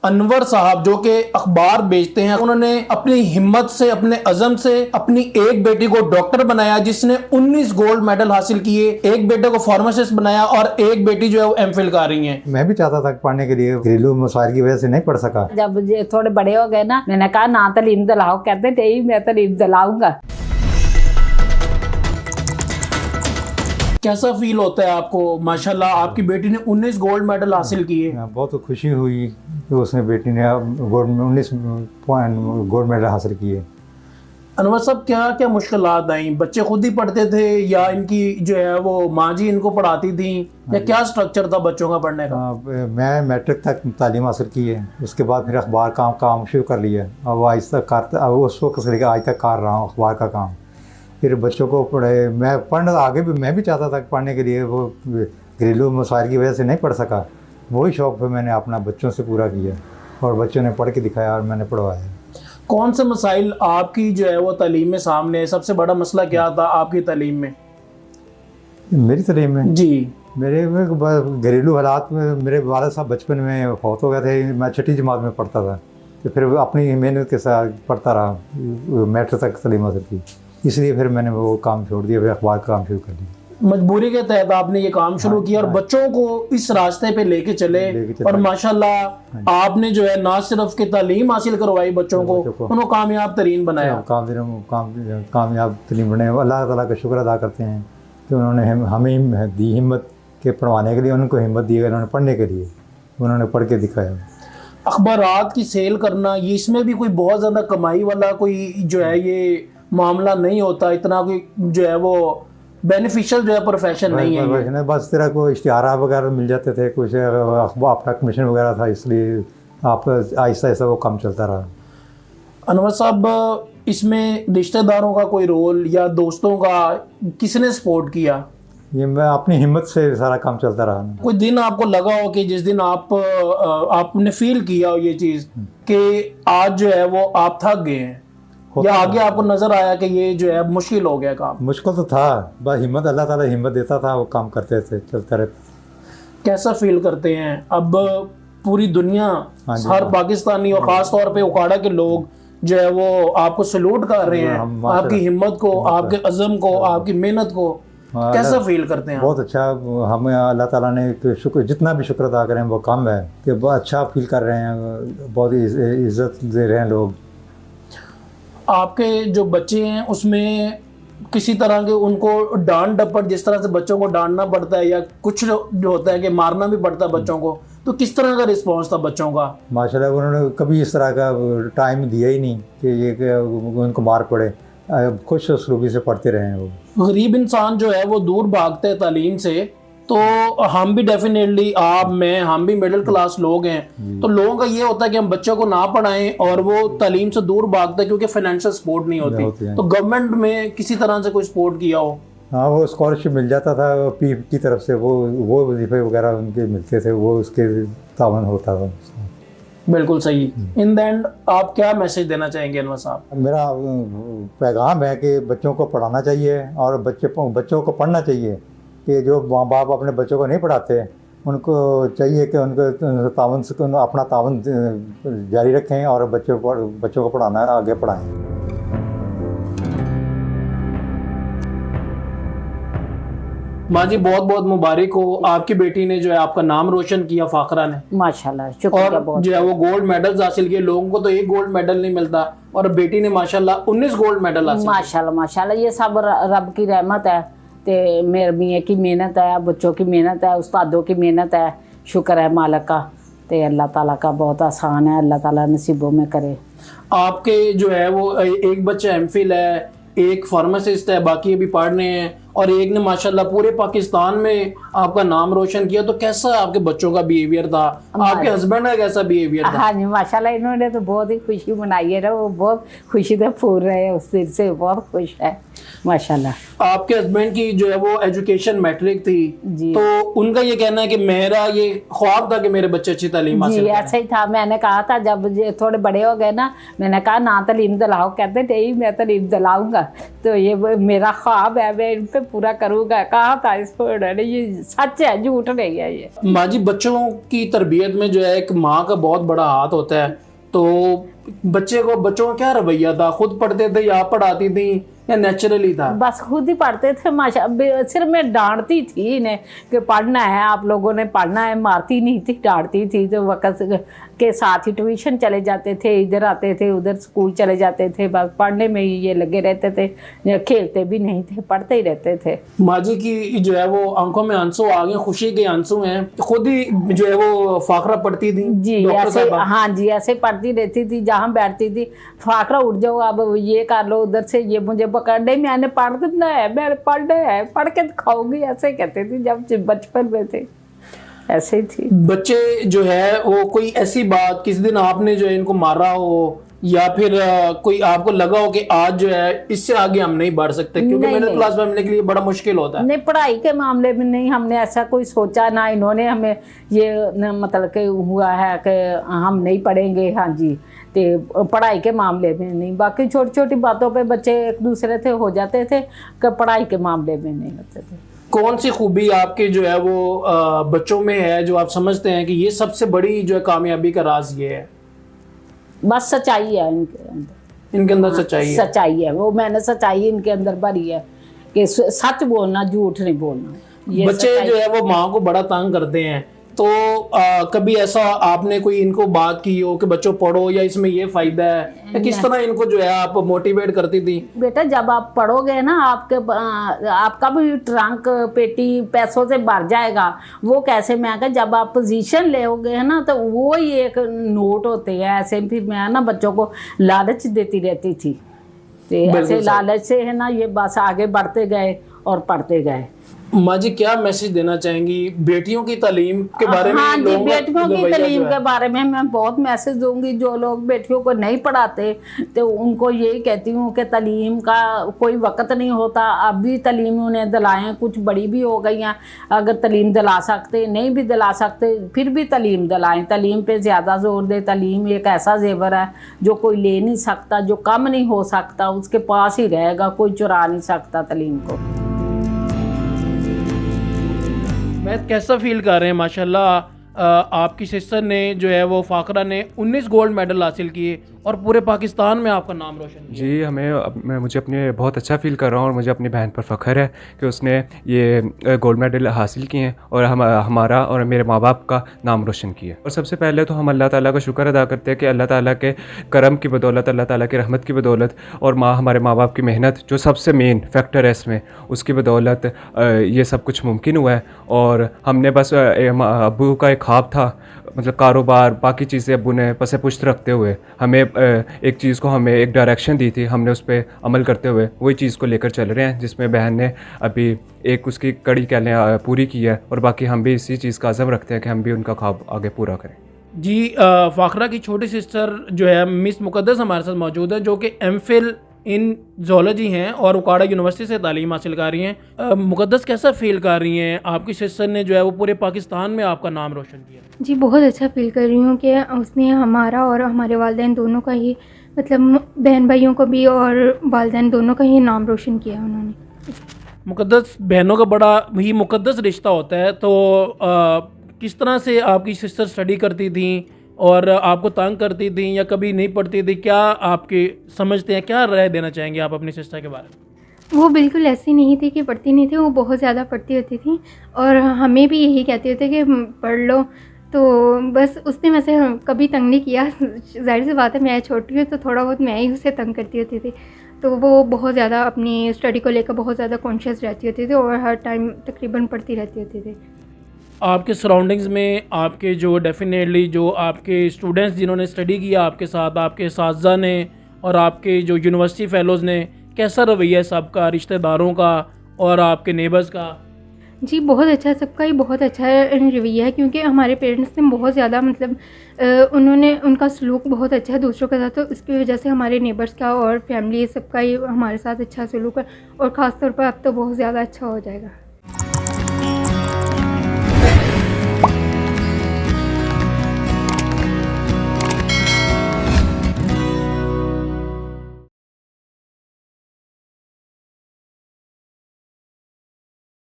انور صاحب جو کہ اخبار بیچتے ہیں، انہوں نے اپنی ہمت سے، اپنے عزم سے اپنی ایک بیٹی کو ڈاکٹر بنایا جس نے 19 گولڈ میڈل حاصل کیے، ایک بیٹے کو فارماسسٹ بنایا اور ایک بیٹی جو ہے وہ ایم فل کر رہی ہیں۔ میں بھی چاہتا تھا پڑھنے کے لیے، گھریلو مسائل کی وجہ سے نہیں پڑھ سکا۔ جب تھوڑے بڑے ہو گئے نا، میں نے کہا نا تعلیم دلاؤ، کہتے نہیں میں تعلیم دلاؤں گا۔ کیسا فیل ہوتا ہے آپ کو؟ ماشاءاللہ آپ کی بیٹی نے 19 گولڈ میڈل حاصل کیے۔ بہت خوشی ہوئی کہ اس نے بیٹی نے 19 گولڈ میڈل حاصل کیے۔ انور صاحب کیا کیا مشکلات آئیں؟ بچے خود ہی پڑھتے تھے یا ان کی جو ہے وہ ماں جی ان کو پڑھاتی تھیں، یا کیا سٹرکچر تھا بچوں کا پڑھنے کا؟ میں میٹرک تک تعلیم حاصل کی ہے، اس کے بعد پھر اخبار کام شروع کر لیا، اب آہستہ کرتا، اس وقت سے لے کے آج تک کر رہا ہوں اخبار کا کام۔ پھر بچوں کو پڑھے، میں پڑھنا آگے بھی میں بھی چاہتا تھا پڑھنے کے لیے، وہ گھریلو مسائل کی وجہ سے نہیں پڑھ سکا۔ وہی شوق پہ میں نے اپنا بچوں سے پورا کیا اور بچوں نے پڑھ کے دکھایا اور میں نے پڑھوایا۔ کون سے مسائل آپ کی جو ہے وہ تعلیم میں سامنے؟ سب سے بڑا مسئلہ کیا تھا آپ کی تعلیم میں؟ میری تعلیم میں جی میرے گھریلو حالات میں میرے والد صاحب بچپن میں فوت ہو گئے تھے، میں چھٹی جماعت میں پڑھتا تھا، تو پھر اپنی محنت کے ساتھ پڑھتا رہا، میٹرک تک تعلیم حاصل کی، اس لیے پھر میں نے وہ کام چھوڑ دیا، پھر اخبار کا کام شروع کر دیا۔ مجبوری کے تحت آپ نے یہ کام شروع کیا اور بچوں کو اس راستے پہ لے کے چلے، اور ماشاءاللہ آپ نے جو ہے نہ صرف کہ تعلیم حاصل کروائی بچوں کو، انہوں کامیاب ترین بنایا۔ کامیاب ترین بنے۔ اللہ تعالیٰ کا شکر ادا کرتے ہیں کہ انہوں نے ہمیں دی ہمت کہ پڑھوانے کے لیے، ان کو ہمت دی، انہوں نے پڑھنے کے لیے، انہوں نے پڑھ کے دکھایا۔ اخبارات کی سیل کرنا، یہ اس میں بھی کوئی بہت زیادہ کمائی والا کوئی جو ہے یہ معاملہ نہیں ہوتا، اتنا کوئی جو ہے وہ بینیفیشل جو ہے پروفیشن نہیں ہے۔ بس طرح کو اشتہارات وغیرہ مل جاتے تھے، کچھ اخبار اپنا کمیشن وغیرہ تھا، اس لیے آپ آہستہ آہستہ وہ کام چلتا رہا۔ انور صاحب اس میں رشتہ داروں کا کوئی رول یا دوستوں کا کس نے سپورٹ کیا؟ یہ میں اپنی ہمت سے سارا کام چلتا رہا۔ کوئی دن آپ کو لگا ہو کہ جس دن آپ نے فیل کیا ہو یہ چیز کہ آج جو ہے وہ آپ تھک گئے ہیں، یا آگے آپ کو نظر آیا کہ یہ جو ہے مشکل ہو گیا کام؟ مشکل تو تھا، بس ہمت، اللہ تعالیٰ ہمت دیتا تھا، وہ کام کرتے تھے، چلتا رہتا۔ کیسا فیل کرتے ہیں اب پوری دنیا، ہر پاکستانی اور خاص طور پہ اکاڑا کے لوگ جو ہے وہ آپ کو سلوٹ کر رہے ہیں، آپ کی ہمت کو، آپ کے عزم کو، آپ کی محنت کو، کیسا فیل کرتے ہیں؟ بہت اچھا، ہمیں اللہ تعالیٰ نے شکر، جتنا بھی شکر ادا کریں وہ کم ہے، کہ بہت اچھا فیل کر رہے ہیں، بہت عزت دے رہے ہیں لوگ۔ آپ کے جو بچے ہیں اس میں کسی طرح کے ان کو ڈانٹ ڈپٹ، جس طرح سے بچوں کو ڈانٹنا پڑتا ہے یا کچھ جو ہوتا ہے کہ مارنا بھی پڑتا ہے بچوں کو، تو کس طرح کا رسپانس تھا بچوں کا؟ ماشاءاللہ انہوں نے کبھی اس طرح کا ٹائم دیا ہی نہیں کہ یہ کہ ان کو مار پڑے، خوش اسلوبی سے پڑھتے رہے ہیں وہ۔ غریب انسان جو ہے وہ دور بھاگتا ہے تعلیم سے، تو ہم بھی ڈیفینیٹلی، آپ میں، ہم بھی مڈل کلاس لوگ ہیں، تو لوگوں کا یہ ہوتا ہے کہ ہم بچوں کو نہ پڑھائیں، اور وہ تعلیم سے دور بھاگتا ہے کیونکہ فائنینشل سپورٹ نہیں ہوتی۔ تو گورنمنٹ میں کسی طرح سے کوئی سپورٹ کیا ہو؟ ہاں، وہ اسکالرشپ مل جاتا تھا پی کی طرف سے، وہ وظیفے وغیرہ ان کے ملتے تھے، وہ اس کے تعاون ہوتا تھا۔ بالکل صحیح۔ ان دا اینڈ آپ کیا میسج دینا چاہیں گے انور صاحب؟ میرا پیغام ہے کہ بچوں کو پڑھانا چاہیے اور بچوں کو پڑھنا چاہیے، کہ جو ماں باپ اپنے بچوں کو نہیں پڑھاتے ان کو چاہیے کہ ان کو تعاون سے اپنا تعاون جاری رکھیں اور بچوں کو پڑھانا آگے پڑھائیں۔ ماں جی بہت بہت مبارک ہو، آپ کی بیٹی نے جو ہے آپ کا نام روشن کیا، فاخرہ نے، ماشاءاللہ، شکریہ اور بہت۔ جو ہے وہ گولڈ میڈلز حاصل کیے۔ لوگوں کو تو ایک گولڈ میڈل نہیں ملتا، اور بیٹی نے ماشاءاللہ 19 گولڈ میڈل حاصل کیے۔ ماشاءاللہ ماشاءاللہ، یہ سب رب کی رحمت ہے، تے میرے میاں کی محنت ہے، بچوں کی محنت ہے، استادوں کی محنت ہے، شکر ہے مالک کا، تے اللہ تعالیٰ کا بہت آسان ہے، اللہ تعالیٰ نصیبوں میں کرے۔ آپ کے جو ہے وہ ایک بچہ ایم فل ہے، ایک فارماسسٹ ہے، باقی ابھی پڑھ رہے ہیں، اور ایک نے ماشاءاللہ پورے پاکستان میں آپ کا نام روشن کیا۔ تو کیسا آپ کے بچوں کا بیہیویئر تھا؟ آپ کے ہسبینڈ کا کیسا بیہیویئر تھا؟ ہاں جی ماشاءاللہ، انہوں نے تو بہت ہی خوشی منائی ہے نا، وہ بہت خوشی سے پھول رہے ہیں، اس دن سے بہت خوش ہے ماشاءاللہ۔ آپ کے ہسبینڈ کی جو ہے وہ ایجوکیشن میٹرک تھی، جی، تو ان کا یہ کہنا ہے کہ میرا یہ خواب تھا کہ میرے بچے اچھی تعلیم حاصل جی کریں۔ ایسا ہی تھا، میں نے کہا تھا جب تھوڑے بڑے ہو گئے نا، میں نے کہا نا تعلیم دلاؤ، کہتے نہیں میں تعلیم دلاؤں گا، تو یہ میرا خواب ہے، میں ان پہ पूरा करूँगा, कहा था इसको उन्होंने। ये सच है, झूठ नहीं है ये। माँ जी, बच्चों की तरबियत में जो है एक माँ का बहुत बड़ा हाथ होता है, तो बच्चों का क्या रवैया था? खुद पढ़ते थे या आप पढ़ाती थी या नेचुरली था? बस खुद ही पढ़ते थे माशा। सिर्फ मैं डांटती थी इन्हें कि पढ़ना है, आप लोगों ने पढ़ना है, मारती नहीं थी, डांटती थी। तो वक्त के साथ ही ट्यूशन चले जाते थे, इधर आते थे, उधर स्कूल चले जाते थे, बस पढ़ने में ही ये लगे रहते थे, खेलते भी नहीं थे, पढ़ते ही रहते थे। माँ जी की जो है वो आंखों में आंसू आ गए, खुशी के आंसू हैं। खुद ही जो है वो फाकरा पढ़ती थी जी, डॉक्टर ऐसे, साहबा? हाँ जी, ऐसे पढ़ती रहती थी। जहाँ बैठती थी, फाकरा उठ जाओ, अब ये कर लो, उधर से ये मुझे पकड़ नहीं, मैंने पढ़ना है, मैंने पढ़ना है, पढ़ के दिखाऊंगी, ऐसे कहते थे जब बचपन में थे, ऐसे ही थी। बच्चे जो है वो कोई ऐसी बात किसी दिन आपने जो है इनको मारा हो, या फिर कोई आपको लगा हो कि आज जो है इससे आगे हम नहीं बढ़ सकते, क्योंकि मिडिल क्लास फैमिली के लिए बड़ा मुश्किल होता है? नहीं, पढ़ाई के मामले में नहीं, हमने ऐसा कोई सोचा ना, इन्होंने हमें ये मतलब कि हुआ है कि हम नहीं पढ़ेंगे। हाँ जी, तो पढ़ाई के मामले में नहीं, बाकी छोटी छोटी बातों पे बच्चे एक दूसरे से हो जाते थे, कि पढ़ाई के मामले में नहीं होते थे। कौन सी खूबी आपके जो है वो बच्चों में है जो आप समझते हैं कि ये सबसे बड़ी जो है कामयाबी का राज ये है? बस सच्चाई है इनके अंदर सच्चाई है। सच्चाई है, वो मैंने सच्चाई इनके अंदर भरी है कि सच बोलना, झूठ नहीं बोलना। ये बच्चे जो है वो माँ को बड़ा तंग करते हैं, तो कभी ऐसा आपने कोई इनको बात की हो कि बच्चों पढ़ो या इसमें ये फायदा है, या किस तरह इनको जो है आप मोटिवेट करती थी? बेटा, जब आप पढ़ोगे ना, आपका भी ट्रंक पेटी पैसों से भर जाएगा। वो कैसे? मैं कहा, जब आप पोजीशन लेोगे है ना, तो वो ही एक नोट होते हैं ऐसे। फिर मैं ना बच्चों को लालच देती रहती थी, तो ऐसे लालच से है ना ये बस आगे बढ़ते गए और पढ़ते गए। माँ जी, क्या मैसेज देना चाहेंगी बेटियों की तालीम के बारे में? हाँ जी, बेटियों की तालीम के बारे में मैं बहुत मैसेज दूंगी। जो लोग बेटियों को नहीं पढ़ाते, तो उनको यही कहती हूँ कि तालीम का कोई वक्त नहीं होता। अब भी तालीम उन्हें दिलाएं, कुछ बड़ी भी हो गई हैं, अगर तालीम दिला सकते, नहीं भी दिला सकते, फिर भी तालीम दिलाएं। तालीम पे ज़्यादा जोर दे। तालीम एक ऐसा जेवर है जो कोई ले नहीं सकता, जो कम नहीं हो सकता, उसके पास ही रहेगा, कोई चुरा नहीं सकता तालीम को। मैं कैसा फील कर रहे हैं? माशाल्लाह, आपकी सिस्टर ने जो है वो फाकरा ने 19 गोल्ड मेडल हासिल किए और पूरे पाकिस्तान में आपका नाम रोशन किया। जी, मुझे अपने बहुत अच्छा फ़ील कर रहा हूँ, और मुझे अपनी बहन पर फ़ख्र है कि उसने ये गोल्ड मेडल हासिल किए हैं और हमारा और मेरे माँ बाप का नाम रोशन किया। और सबसे पहले तो हम अल्लाह ताला का शुक्र अदा करते हैं कि अल्लाह ताला के करम की बदौलत, अल्लाह ताला की रहमत की बदौलत, और हमारे माँ बाप की मेहनत जो सबसे मेन फैक्टर है इसमें, उसकी बदौलत ये सब कुछ मुमकिन हुआ है। और हमने बस अब्बू का एक ख्वाब था, मतलब कारोबार, बाकी चीज़ें अब्बू ने पसे पुश्त रखते हुए हमें एक चीज़ को हमें एक डायरेक्शन दी थी, हमने उस पर अमल करते हुए वही चीज़ को लेकर चल रहे हैं, जिसमें बहन ने अभी एक उसकी कड़ी कह लें पूरी की है, और बाकी हम भी इसी चीज़ का अज़म रखते हैं कि हम भी उनका ख्वाब आगे पूरा करें। जी, फाकरा की छोटी सिस्टर जो है मिस मुकद्दस हमारे साथ मौजूद है, जो कि एमफिल इन जोलॉजी हैं और उकाड़ा यूनिवर्सिटी से तालीम हासिल कर रही हैं। मुकद्दस, कैसा फील कर रही हैं? आपकी सिस्टर ने जो है वो पूरे पाकिस्तान में आपका नाम रोशन किया। जी, बहुत अच्छा फील कर रही हूँ कि उसने हमारा और हमारे वालिदैन दोनों का ही, मतलब बहन भाइयों को भी और वालिदैन दोनों का ही नाम रोशन किया उन्होंने। मुकद्दस, बहनों का बड़ा ही मुकद्दस रिश्ता होता है, तो किस तरह से आपकी सिस्टर स्टडी करती थी और आपको तंग करती थी या कभी नहीं पढ़ती थी? क्या आपके समझते हैं, क्या राय देना चाहेंगे आप अपनी सिस्टर के बारे में? वो बिल्कुल ऐसी नहीं थी कि पढ़ती नहीं थी, वो बहुत ज़्यादा पढ़ती होती थी, और हमें भी यही कहते होते कि पढ़ लो। तो बस उसने वैसे कभी तंग नहीं किया। जाहिर सी बात है, मैं छोटी हूँ तो थोड़ा बहुत मैं ही उसे तंग करती होती थी। तो वो बहुत ज़्यादा अपनी स्टडी को लेकर बहुत ज़्यादा कॉन्शियस रहती होती थी और हर टाइम तकरीबन पढ़ती रहती होती थी। आपके सराउंडिंग्स में आपके जो डेफिनेटली जो आपके स्टूडेंट्स जिन्होंने स्टडी किया आपके साथ, आपके साथी ने और आपके जो यूनिवर्सिटी फेलोज़ ने, कैसा रवैया है सबका, रिश्तेदारों का और आपके नेबर्स का? जी, बहुत अच्छा, सबका ही बहुत अच्छा रवैया है, क्योंकि हमारे पेरेंट्स ने बहुत ज़्यादा मतलब उन्होंने, उनका सलूक बहुत अच्छा है दूसरों के साथ, तो इसकी वजह से हमारे नेबर्स का और फैमिली सबका ही हमारे साथ अच्छा सलूक है, और ख़ास तौर पर अब तो बहुत ज़्यादा अच्छा हो जाएगा।